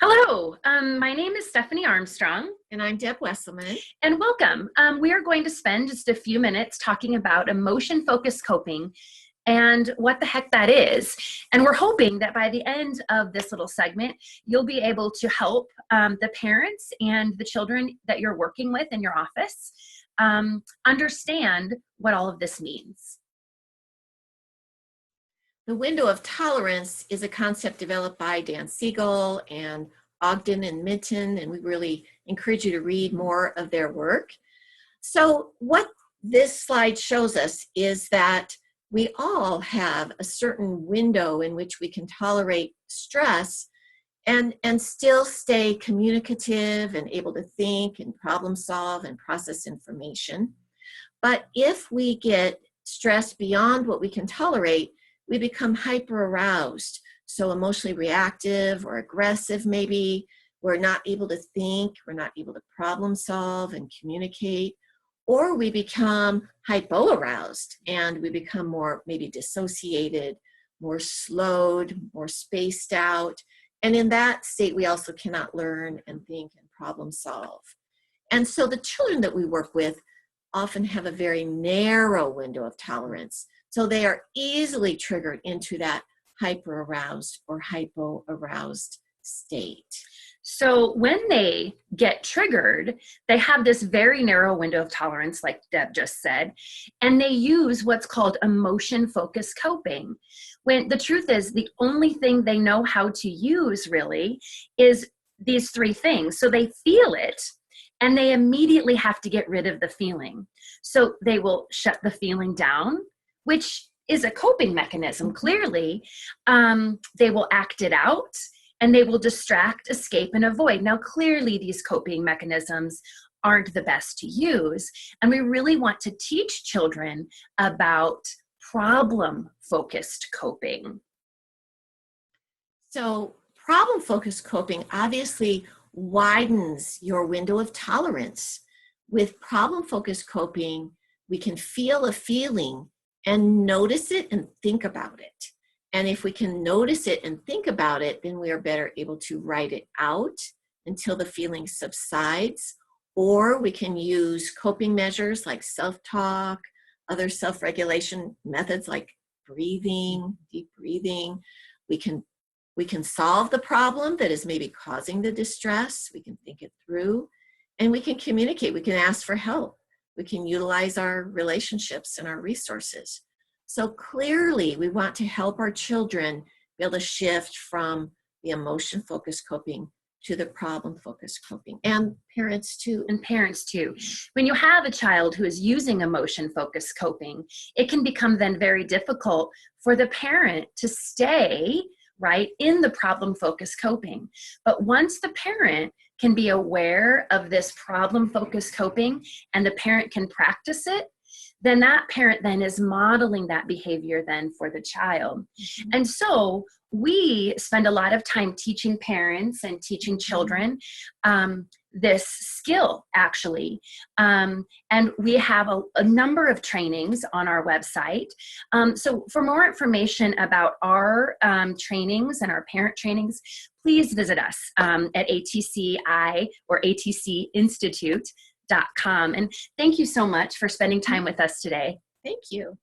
Hello, my name is Stephanie Armstrong. And I'm Deb Wesselman. And welcome. We are going to spend just a few minutes talking about emotion-focused coping and what the heck that is. And we're hoping that by the end of this little segment, you'll be able to help the parents and the children that you're working with in your office understand what all of this means. The window of tolerance is a concept developed by Dan Siegel and Ogden and Minton, and we really encourage you to read more of their work. So what this slide shows us is that we all have a certain window in which we can tolerate stress and still stay communicative and able to think and problem solve and process information. But if we get stressed beyond what we can tolerate, we become hyper aroused, so emotionally reactive or aggressive maybe. We're not able to think, we're not able to problem solve and communicate, or we become hypo aroused and we become more maybe dissociated, more slowed, more spaced out. And in that state, we also cannot learn and think and problem solve. And so the children that we work with often have a very narrow window of tolerance. So they are easily triggered into that hyper-aroused or hypo-aroused state. So when they get triggered, they have this very narrow window of tolerance, like Deb just said, and they use what's called emotion-focused coping. When the truth is, the only thing they know how to use really is these three things. So they feel it, and they immediately have to get rid of the feeling. So they will shut the feeling down, which is a coping mechanism, clearly. They will act it out, and they will distract, escape, and avoid. Now, clearly, these coping mechanisms aren't the best to use, and we really want to teach children about problem-focused coping. So problem-focused coping obviously widens your window of tolerance. With problem-focused coping, we can feel a feeling and notice it and think about it. And if we can notice it and think about it, then we are better able to write it out until the feeling subsides. Or we can use coping measures like self-talk, other self-regulation methods like breathing, deep breathing. We can solve the problem that is maybe causing the distress. We can think it through, and we can communicate. We can ask for help. We can utilize our relationships and our resources. So clearly, we want to help our children be able to shift from the emotion-focused coping to the problem-focused coping, and parents too. And parents too. When you have a child who is using emotion-focused coping, it can become then very difficult for the parent to stay right in the problem-focused coping. But once the parent can be aware of this problem-focused coping and the parent can practice it, then that parent then is modeling that behavior then for the child. Mm-hmm. And so we spend a lot of time teaching parents and teaching children this skill, actually. And we have a number of trainings on our website. So for more information about our trainings and our parent trainings, please visit us at ATCI or ATC Institute.com. And thank you so much for spending time with us today. Thank you.